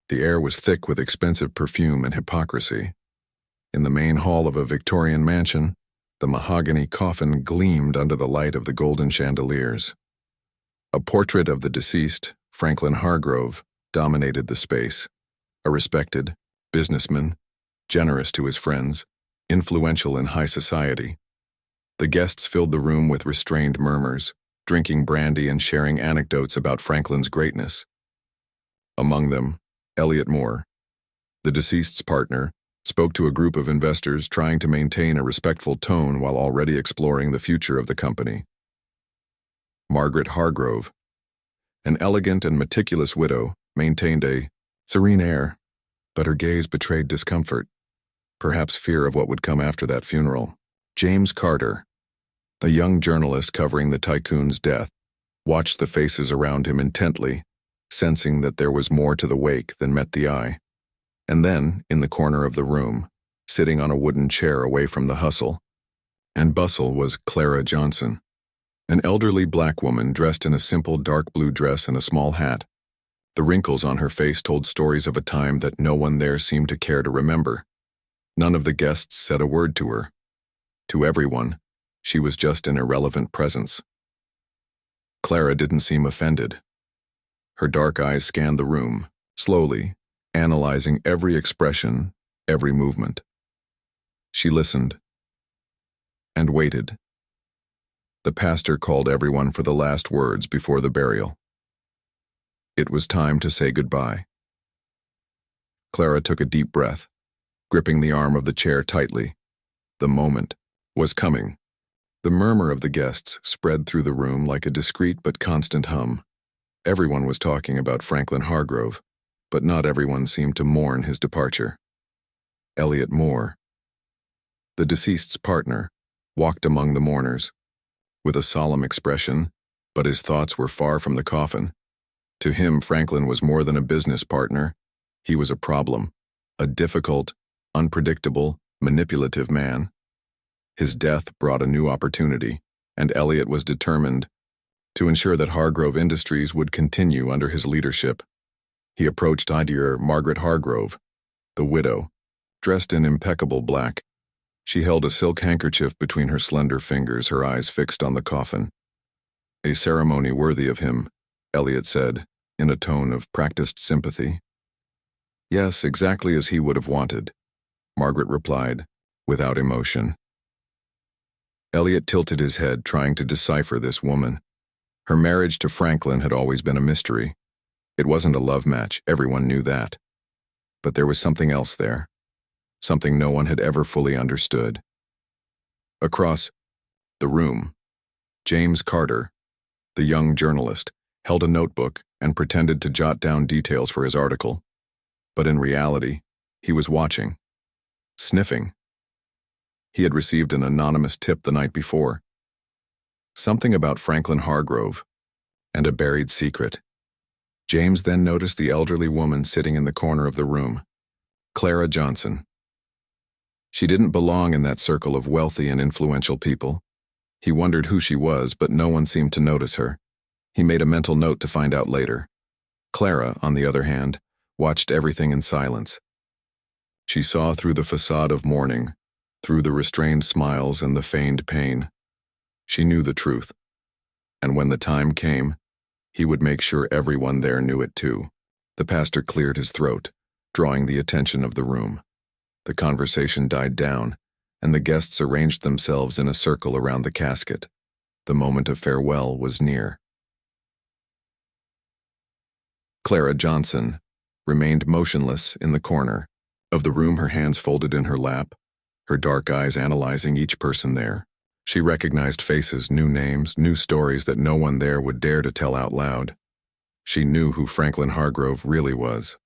The air was thick with expensive perfume and hypocrisy. In the main hall of a Victorian mansion, the mahogany coffin gleamed under the light of the golden chandeliers. A portrait of the deceased, Franklin Hargrove, dominated the space. A respected businessman, generous to his friends, influential in high society. The guests filled the room with restrained murmurs, drinking brandy and sharing anecdotes about Franklin's greatness. Among them, Elliot Moore, the deceased's partner, spoke to a group of investors trying to maintain a respectful tone while already exploring the future of the company. Margaret Hargrove, an elegant and meticulous widow, maintained a serene air, but her gaze betrayed discomfort, perhaps fear of what would come after that funeral. James Carter, a young journalist covering the tycoon's death, watched the faces around him intently, sensing that there was more to the wake than met the eye. And then, in the corner of the room, sitting on a wooden chair away from the hustle and bustle, was Clara Johnson, an elderly black woman dressed in a simple dark blue dress and a small hat. The wrinkles on her face told stories of a time that no one there seemed to care to remember. None of the guests said a word to her. To everyone, she was just an irrelevant presence. Clara didn't seem offended. Her dark eyes scanned the room, slowly, analyzing every expression, every movement. She listened and waited. The pastor called everyone for the last words before the burial. It was time to say goodbye. Clara took a deep breath, gripping the arm of the chair tightly. The moment was coming. The murmur of the guests spread through the room like a discreet but constant hum. Everyone was talking about Franklin Hargrove, but not everyone seemed to mourn his departure. Elliot Moore, the deceased's partner, walked among the mourners, with a solemn expression, but his thoughts were far from the coffin. To him, Franklin was more than a business partner. He was a problem, a difficult, unpredictable, manipulative man. His death brought a new opportunity, and Elliot was determined to ensure that Hargrove Industries would continue under his leadership. He approached Margaret Hargrove, the widow, dressed in impeccable black. She held a silk handkerchief between her slender fingers, her eyes fixed on the coffin. A ceremony worthy of him, Elliot said, in a tone of practiced sympathy. Yes, exactly as he would have wanted, Margaret replied, without emotion. Elliot tilted his head, trying to decipher this woman. Her marriage to Franklin had always been a mystery. It wasn't a love match, everyone knew that. But there was something else there, something no one had ever fully understood. Across the room, James Carter, the young journalist, held a notebook and pretended to jot down details for his article. But in reality, he was watching, sniffing. He had received an anonymous tip the night before. Something about Franklin Hargrove and a buried secret. James then noticed the elderly woman sitting in the corner of the room, Clara Johnson. She didn't belong in that circle of wealthy and influential people. He wondered who she was, but no one seemed to notice her. He made a mental note to find out later. Clara, on the other hand, watched everything in silence. She saw through the facade of mourning, through the restrained smiles and the feigned pain. She knew the truth, and when the time came, he would make sure everyone there knew it too. The pastor cleared his throat, drawing the attention of the room. The conversation died down, and the guests arranged themselves in a circle around the casket. The moment of farewell was near. Clara Johnson remained motionless in the corner of the room, her hands folded in her lap, her dark eyes analyzing each person there. She recognized faces, new names, new stories that no one there would dare to tell out loud. She knew who Franklin Hargrove really was.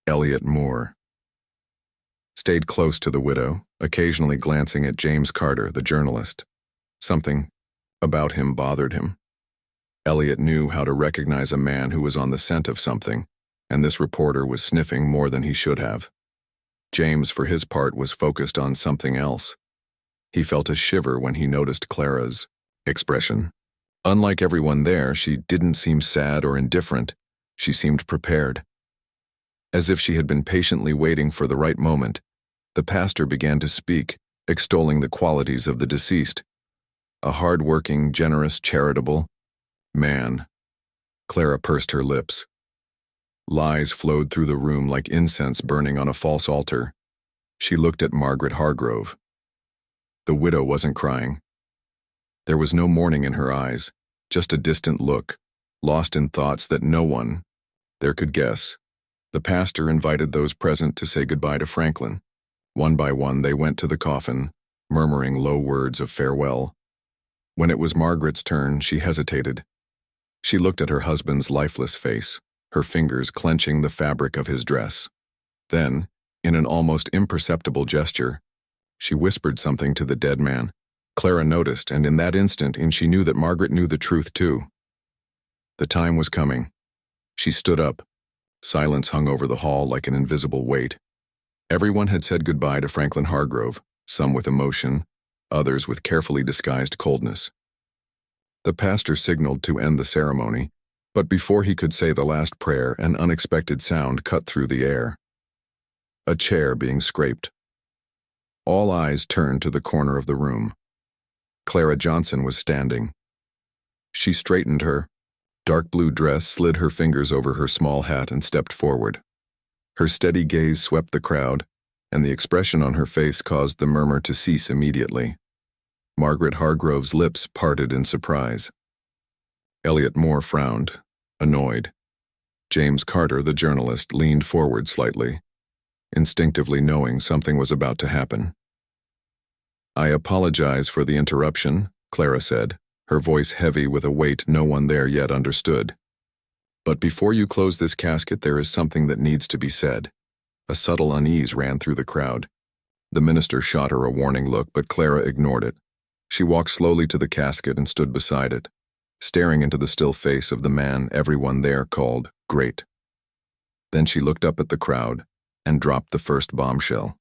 Elliot Moore stayed close to the widow, occasionally glancing at James Carter, the journalist. Something about him bothered him. Elliot knew how to recognize a man who was on the scent of something, and this reporter was sniffing more than he should have. James, for his part, was focused on something else. He felt a shiver when he noticed Clara's expression. Unlike everyone there, she didn't seem sad or indifferent. She seemed prepared. As if she had been patiently waiting for the right moment, the pastor began to speak, extolling the qualities of the deceased. A hard-working, generous, charitable man. Clara pursed her lips. Lies flowed through the room like incense burning on a false altar. She looked at Margaret Hargrove. The widow wasn't crying. There was no mourning in her eyes, just a distant look, lost in thoughts that no one there could guess. The pastor invited those present to say goodbye to Franklin. One by one they went to the coffin, murmuring low words of farewell. When it was Margaret's turn, she hesitated. She looked at her husband's lifeless face, her fingers clenching the fabric of his dress. Then, in an almost imperceptible gesture, she whispered something to the dead man. Clara noticed, and in that instant she knew that Margaret knew the truth too. The time was coming. She stood up. Silence hung over the hall like an invisible weight. Everyone had said goodbye to Franklin Hargrove, some with emotion, others with carefully disguised coldness. The pastor signaled to end the ceremony, but before he could say the last prayer, an unexpected sound cut through the air. A chair being scraped. All eyes turned to the corner of the room. Clara Johnson was standing. She straightened her dark blue dress, slid her fingers over her small hat, and stepped forward. Her steady gaze swept the crowd, and the expression on her face caused the murmur to cease immediately. Margaret Hargrove's lips parted in surprise. Elliot Moore frowned, annoyed. James Carter, the journalist, leaned forward slightly, instinctively knowing something was about to happen. "I apologize for the interruption," Clara said, her voice heavy with a weight no one there yet understood. "But before you close this casket, there is something that needs to be said." A subtle unease ran through the crowd. The minister shot her a warning look, but Clara ignored it. She walked slowly to the casket and stood beside it, staring into the still face of the man everyone there called great. Then she looked up at the crowd and dropped the first bombshell.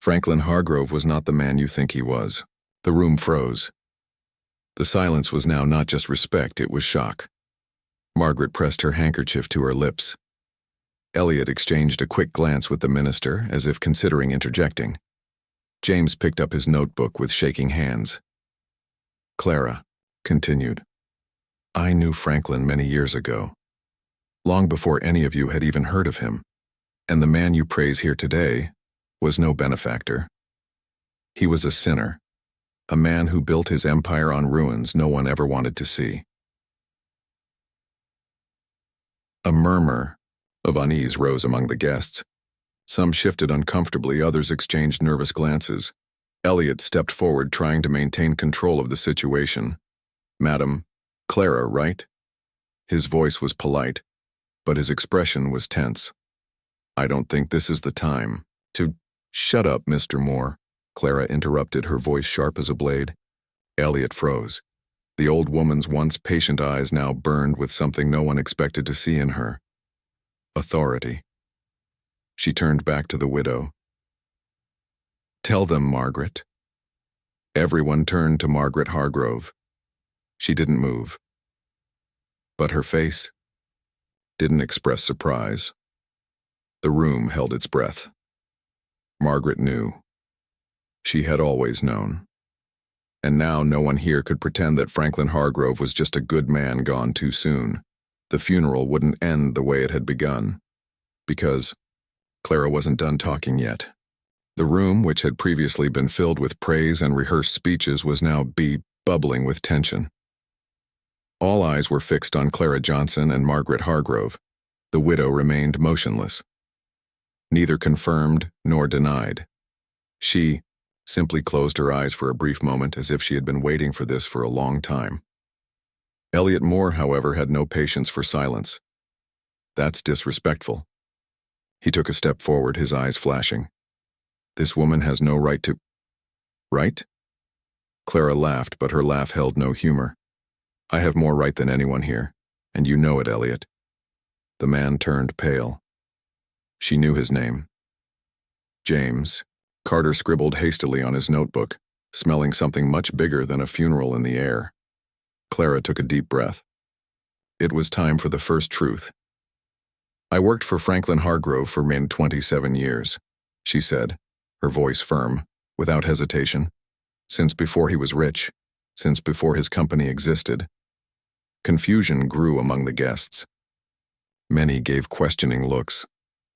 Franklin Hargrove was not the man you think he was. The room froze. The silence was now not just respect, it was shock. Margaret pressed her handkerchief to her lips. Elliot exchanged a quick glance with the minister, as if considering interjecting. James picked up his notebook with shaking hands. "Clara," continued, "I knew Franklin many years ago, long before any of you had even heard of him, and the man you praise here today was no benefactor. He was a sinner, a man who built his empire on ruins no one ever wanted to see." A murmur of unease rose among the guests. Some shifted uncomfortably, others exchanged nervous glances. Elliot stepped forward, trying to maintain control of the situation. "Madam, Clara, right?" His voice was polite, but his expression was tense. "I don't think this is the time to—" "Shut up, Mr. Moore," Clara interrupted, her voice sharp as a blade. Elliot froze. The old woman's once patient eyes now burned with something no one expected to see in her. Authority. She turned back to the widow. "Tell them, Margaret." Everyone turned to Margaret Hargrove. She didn't move. But her face didn't express surprise. The room held its breath. Margaret knew. She had always known. And now no one here could pretend that Franklin Hargrove was just a good man gone too soon. The funeral wouldn't end the way it had begun. Because Clara wasn't done talking yet. The room, which had previously been filled with praise and rehearsed speeches, was now bubbling with tension. All eyes were fixed on Clara Johnson and Margaret Hargrove. The widow remained motionless. Neither confirmed nor denied. She simply closed her eyes for a brief moment, as if she had been waiting for this for a long time. Elliot Moore, however, had no patience for silence. "That's disrespectful." He took a step forward, his eyes flashing. "This woman has no right to—" "Right?" Clara laughed, but her laugh held no humor. "I have more right than anyone here, and you know it, Elliot." The man turned pale. She knew his name. James. Carter scribbled hastily on his notebook, smelling something much bigger than a funeral in the air. Clara took a deep breath. It was time for the first truth. I worked for Franklin Hargrove for 27 years, she said, her voice firm, without hesitation. Since before he was rich, since before his company existed. Confusion grew among the guests. Many gave questioning looks.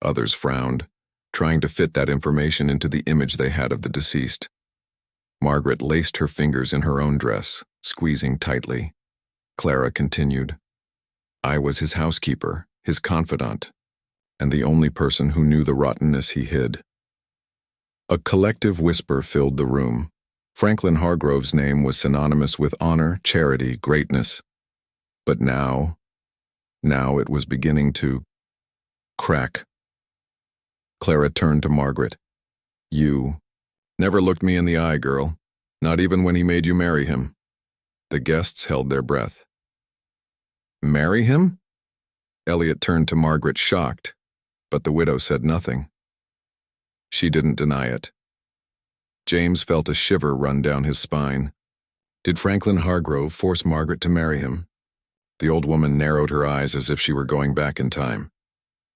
Others frowned, trying to fit that information into the image they had of the deceased. Margaret laced her fingers in her own dress, squeezing tightly. Clara continued. I was his housekeeper, his confidant, and the only person who knew the rottenness he hid. A collective whisper filled the room. Franklin Hargrove's name was synonymous with honor, charity, greatness. But now it was beginning to crack. Clara turned to Margaret. You never looked me in the eye, girl, not even when he made you marry him. The guests held their breath. Marry him? Elliot turned to Margaret, shocked, but the widow said nothing. She didn't deny it. James felt a shiver run down his spine. Did Franklin Hargrove force Margaret to marry him? The old woman narrowed her eyes as if she were going back in time.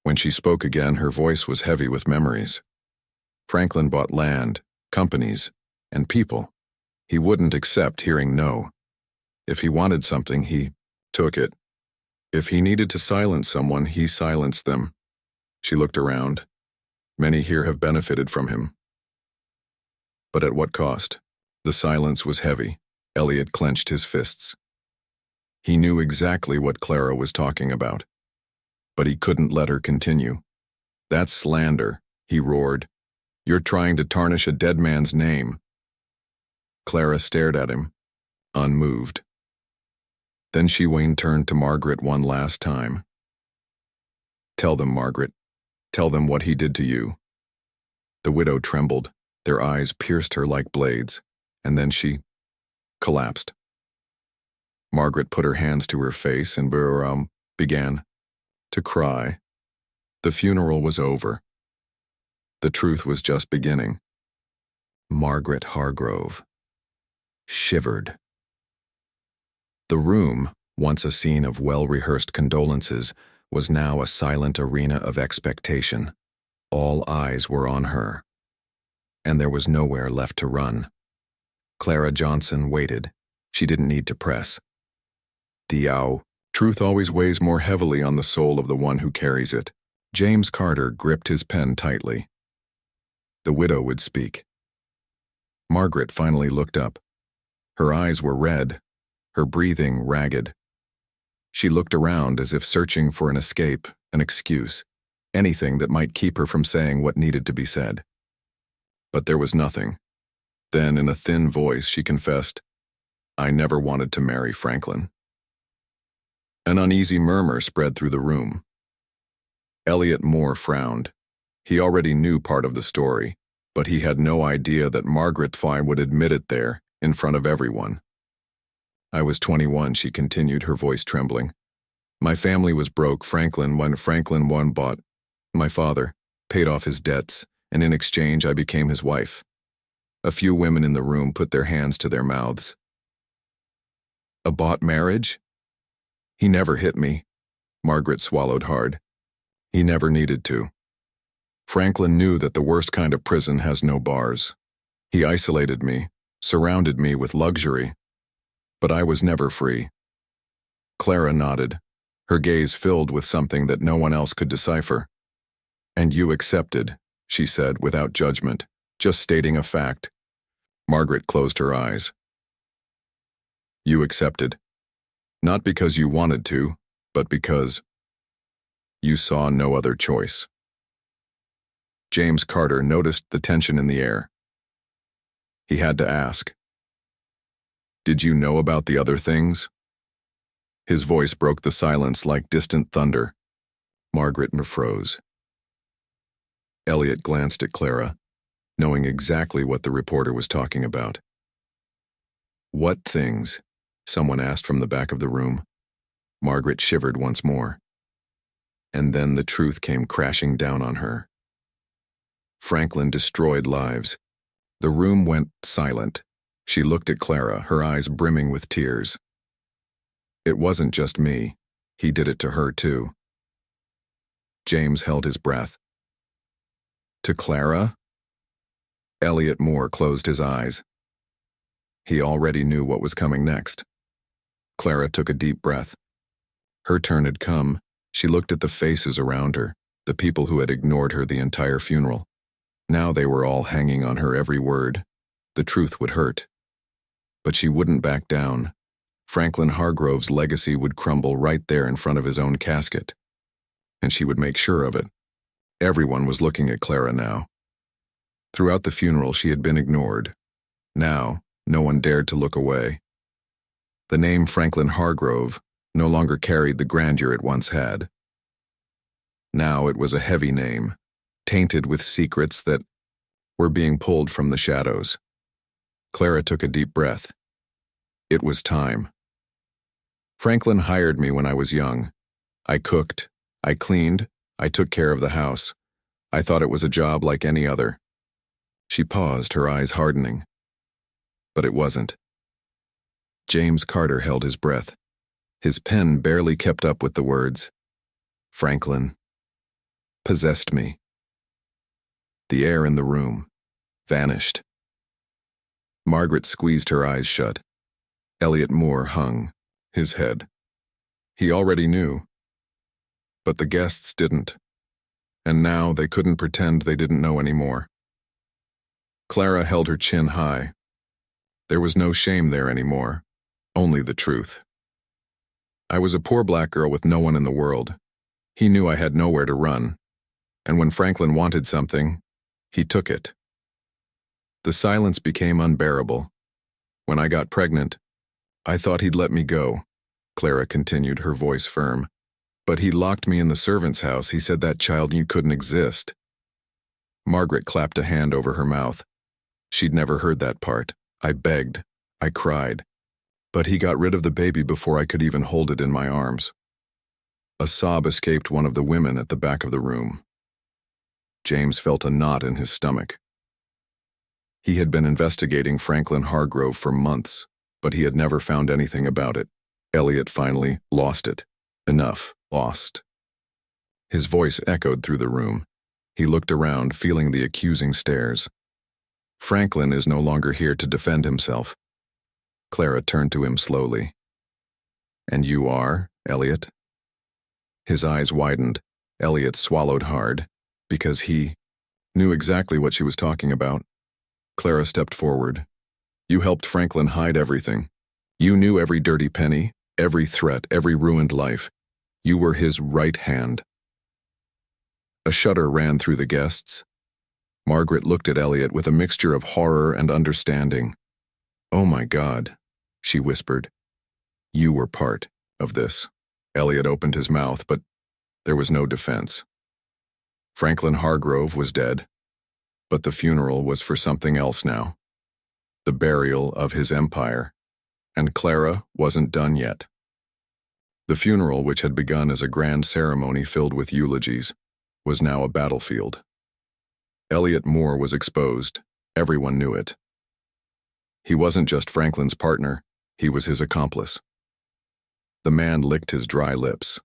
When she spoke again, her voice was heavy with memories. Franklin bought land, companies, and people. He wouldn't accept hearing no. If he wanted something, he took it. If he needed to silence someone, he silenced them. She looked around. Many here have benefited from him. But at what cost? The silence was heavy. Elliot clenched his fists. He knew exactly what Clara was talking about. But he couldn't let her continue. That's slander, he roared. You're trying to tarnish a dead man's name. Clara stared at him, unmoved. Then she turned to Margaret one last time. Tell them, Margaret. Tell them what he did to you. The widow trembled. Their eyes pierced her like blades, and then she collapsed. Margaret put her hands to her face and began to cry. The funeral was over. The truth was just beginning. Margaret Hargrove shivered. The room, once a scene of well-rehearsed condolences, was now a silent arena of expectation. All eyes were on her. And there was nowhere left to run. Clara Johnson waited. She didn't need to press. Truth always weighs more heavily on the soul of the one who carries it. James Carter gripped his pen tightly. The widow would speak. Margaret finally looked up. Her eyes were red, her breathing ragged. She looked around as if searching for an escape, an excuse, anything that might keep her from saying what needed to be said. But there was nothing. Then, in a thin voice, she confessed, I never wanted to marry Franklin. An uneasy murmur spread through the room. Elliot Moore frowned. He already knew part of the story, but he had no idea that Margaret Fye would admit it there, in front of everyone. I was 21, she continued, her voice trembling. My family was broke. When Franklin bought my father, paid off his debts, and in exchange I became his wife. A few women in the room put their hands to their mouths. A bought marriage? He never hit me. Margaret swallowed hard. He never needed to. Franklin knew that the worst kind of prison has no bars. He isolated me, surrounded me with luxury. But I was never free. Clara nodded, her gaze filled with something that no one else could decipher. And you accepted, she said without judgment, just stating a fact. Margaret closed her eyes. You accepted. Not because you wanted to, but because you saw no other choice. James Carter noticed the tension in the air. He had to ask. Did you know about the other things? His voice broke the silence like distant thunder. Margaret froze. Elliot glanced at Clara, knowing exactly what the reporter was talking about. What things? Someone asked from the back of the room. Margaret shivered once more. And then the truth came crashing down on her. Franklin destroyed lives. The room went silent. She looked at Clara, her eyes brimming with tears. It wasn't just me. He did it to her too. James held his breath. To Clara? Elliot Moore closed his eyes. He already knew what was coming next. Clara took a deep breath. Her turn had come. She looked at the faces around her, the people who had ignored her the entire funeral. Now they were all hanging on her every word. The truth would hurt. But she wouldn't back down. Franklin Hargrove's legacy would crumble right there in front of his own casket. And she would make sure of it. Everyone was looking at Clara now. Throughout the funeral, she had been ignored. Now, no one dared to look away. The name Franklin Hargrove no longer carried the grandeur it once had. Now it was a heavy name, tainted with secrets that were being pulled from the shadows. Clara took a deep breath. It was time. Franklin hired me when I was young. I cooked, I cleaned, I took care of the house. I thought it was a job like any other. She paused, her eyes hardening. But it wasn't. James Carter held his breath. His pen barely kept up with the words. Franklin possessed me. The air in the room vanished. Margaret squeezed her eyes shut. Elliot Moore hung his head. He already knew. But the guests didn't. And now they couldn't pretend they didn't know anymore. Clara held her chin high. There was no shame there anymore, only the truth. I was a poor black girl with no one in the world. He knew I had nowhere to run. And when Franklin wanted something, he took it. The silence became unbearable. When I got pregnant, I thought he'd let me go, Clara continued, her voice firm. But he locked me in the servant's house. He said that child you couldn't exist. Margaret clapped a hand over her mouth. She'd never heard that part. I begged. I cried. But he got rid of the baby before I could even hold it in my arms. A sob escaped one of the women at the back of the room. James felt a knot in his stomach. He had been investigating Franklin Hargrove for months, but he had never found anything about it. Elliot finally lost it. Enough. Lost. His voice echoed through the room. He looked around, feeling the accusing stares. Franklin is no longer here to defend himself. Clara turned to him slowly. And you are, Elliot? His eyes widened. Elliot swallowed hard, because he knew exactly what she was talking about. Clara stepped forward. You helped Franklin hide everything. You knew every dirty penny, every threat, every ruined life. You were his right hand. A shudder ran through the guests. Margaret looked at Elliot with a mixture of horror and understanding. Oh my God, she whispered. You were part of this. Elliot opened his mouth, but there was no defense. Franklin Hargrove was dead, but the funeral was for something else now. The burial of his empire. And Clara wasn't done yet. The funeral, which had begun as a grand ceremony filled with eulogies, was now a battlefield. Elliot Moore was exposed. Everyone knew it. He wasn't just Franklin's partner, he was his accomplice. The man licked his dry lips.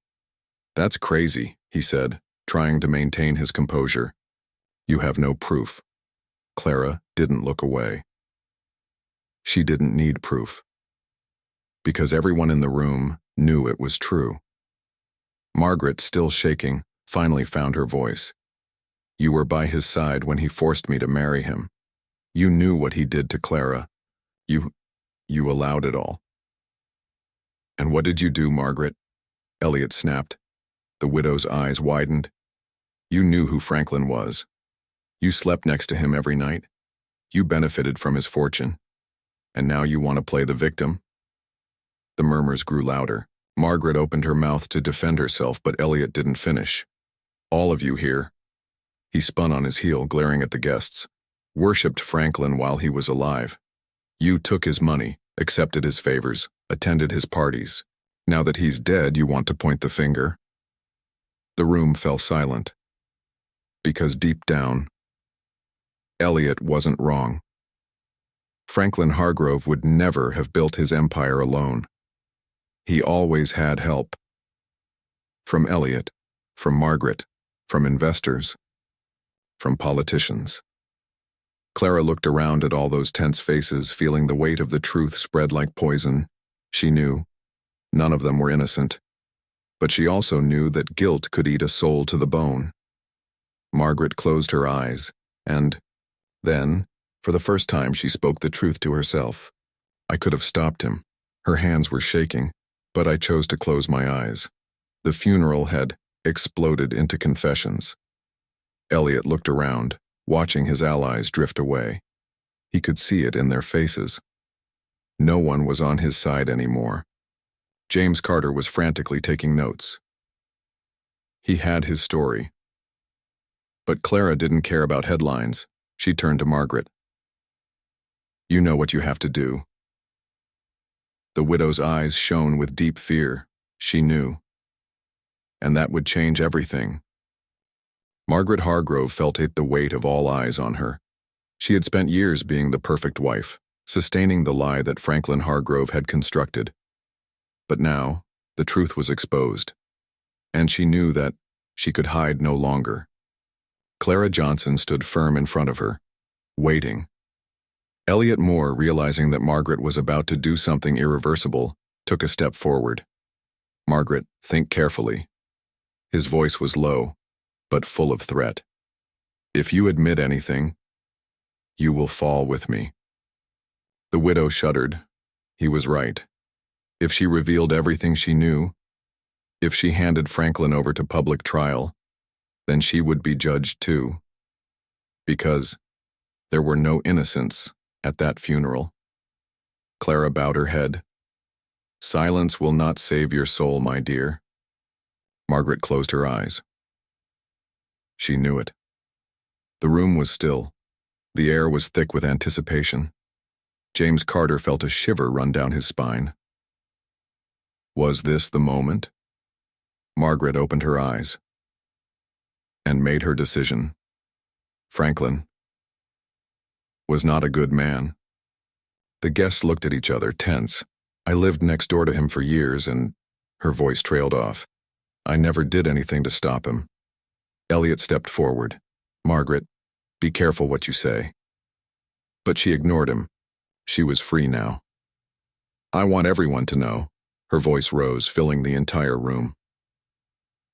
That's crazy, he said, trying to maintain his composure. You have no proof. Clara didn't look away. She didn't need proof. Because everyone in the room knew it was true. Margaret, still shaking, finally found her voice. You were by his side when he forced me to marry him. You knew what he did to Clara. You allowed it all. And what did you do, Margaret? Elliot snapped. The widow's eyes widened. You knew who Franklin was. You slept next to him every night. You benefited from his fortune. And now you want to play the victim? The murmurs grew louder. Margaret opened her mouth to defend herself, but Elliot didn't finish. All of you here. He spun on his heel, glaring at the guests. Worshipped Franklin while he was alive. You took his money, accepted his favors, attended his parties. Now that he's dead, you want to point the finger? The room fell silent. Because deep down, Elliot wasn't wrong. Franklin Hargrove would never have built his empire alone. He always had help. From Elliot, from Margaret, from investors, from politicians. Clara looked around at all those tense faces, feeling the weight of the truth spread like poison. She knew none of them were innocent, but she also knew that guilt could eat a soul to the bone. Margaret closed her eyes, and then, for the first time, she spoke the truth to herself. I could have stopped him. Her hands were shaking, but I chose to close my eyes. The funeral had exploded into confessions. Elliot looked around, watching his allies drift away. He could see it in their faces. No one was on his side anymore. James Carter was frantically taking notes. He had his story. But Clara didn't care about headlines. She turned to Margaret. "You know what you have to do." The widow's eyes shone with deep fear. She knew. And that would change everything. Margaret Hargrove felt the weight of all eyes on her. She had spent years being the perfect wife, sustaining the lie that Franklin Hargrove had constructed. But now, the truth was exposed, and she knew that she could hide no longer. Clara Johnson stood firm in front of her, waiting. Elliot Moore, realizing that Margaret was about to do something irreversible, took a step forward. "Margaret, think carefully." His voice was low, but full of threat. "If you admit anything, you will fall with me." The widow shuddered. He was right. If she revealed everything she knew, if she handed Franklin over to public trial, then she would be judged too. Because there were no innocents at that funeral. Clara bowed her head. "Silence will not save your soul, my dear." Margaret closed her eyes. She knew it. The room was still. The air was thick with anticipation. James Carter felt a shiver run down his spine. Was this the moment? Margaret opened her eyes and made her decision. Franklin was not a good man. The guests looked at each other, tense. "I lived next door to him for years, and..." Her voice trailed off. "I never did anything to stop him." Elliot stepped forward. "Margaret, be careful what you say." But she ignored him. She was free now. "I want everyone to know." Her voice rose, filling the entire room.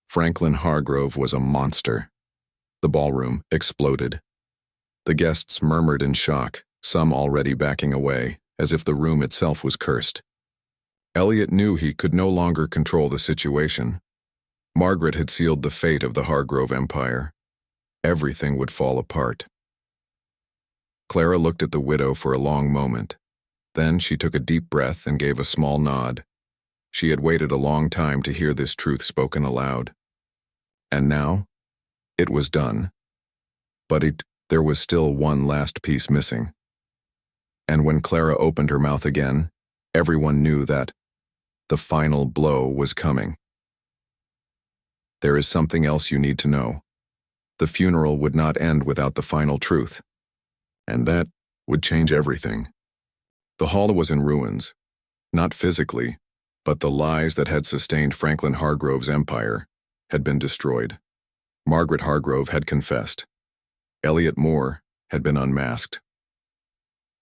Franklin Hargrove was a monster. The ballroom exploded. The guests murmured in shock, some already backing away, as if the room itself was cursed. Elliot knew he could no longer control the situation. Margaret had sealed the fate of the Hargrove empire. Everything would fall apart. Clara looked at the widow for a long moment. Then she took a deep breath and gave a small nod. She had waited a long time to hear this truth spoken aloud. And now, it was done. But there was still one last piece missing. And when Clara opened her mouth again, everyone knew that the final blow was coming. "There is something else you need to know. The funeral would not end without the final truth. And that would change everything." The hall was in ruins, not physically, but the lies that had sustained Franklin Hargrove's empire had been destroyed. Margaret Hargrove had confessed. Elliot Moore had been unmasked.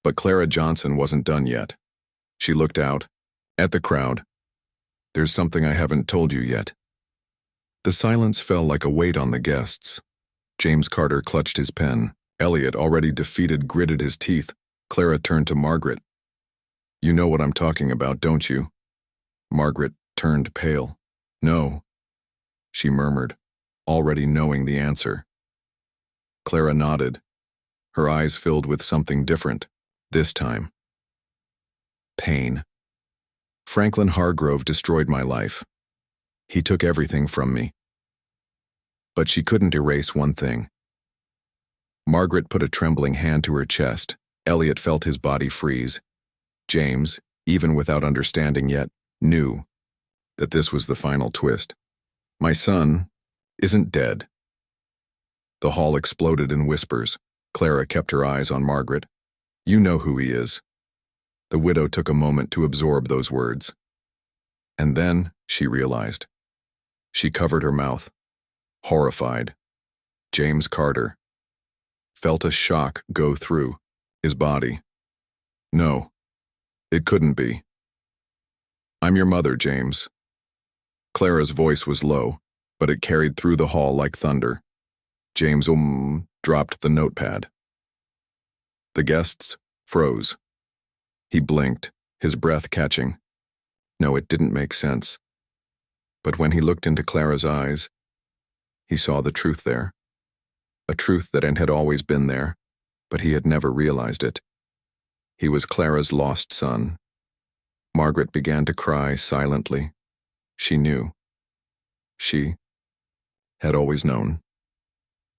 But Clara Johnson wasn't done yet. She looked out at the crowd. "There's something I haven't told you yet." The silence fell like a weight on the guests. James Carter clutched his pen. Elliot, already defeated, gritted his teeth. Clara turned to Margaret. "You know what I'm talking about, don't you?" Margaret turned pale. "No," she murmured, already knowing the answer. Clara nodded. Her eyes filled with something different, this time. Pain. Franklin Hargrove destroyed my life. He took everything from me. But she couldn't erase one thing. Margaret put a trembling hand to her chest. Elliot felt his body freeze. James, even without understanding yet, knew that this was the final twist. "My son isn't dead." The hall exploded in whispers. Clara kept her eyes on Margaret. "You know who he is." The widow took a moment to absorb those words. And then she realized. She covered her mouth, horrified. James Carter, felt a shock go through his body. No, it couldn't be. I'm your mother, James. Clara's voice was low, but it carried through the hall like thunder. James dropped the notepad. The guests froze. He blinked, his breath catching. No, it didn't make sense. But when he looked into Clara's eyes, he saw the truth there. A truth that had always been there, but he had never realized it. He was Clara's lost son. Margaret began to cry silently. She knew. She had always known.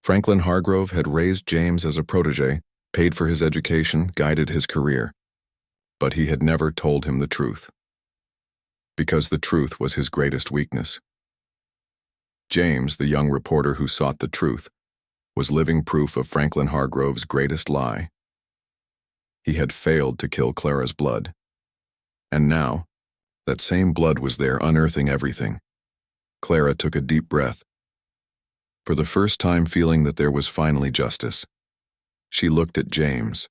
Franklin Hargrove had raised James as a protege, paid for his education, guided his career. But he had never told him the truth. Because the truth was his greatest weakness. James, the young reporter who sought the truth, was living proof of Franklin Hargrove's greatest lie. He had failed to kill Clara's blood. And now, that same blood was there unearthing everything. Clara took a deep breath. For the first time feeling that there was finally justice. She looked at James.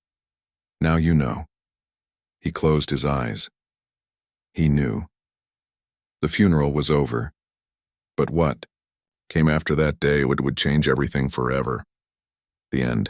Now you know. He closed his eyes. He knew. The funeral was over. But what came after that day would change everything forever. The end.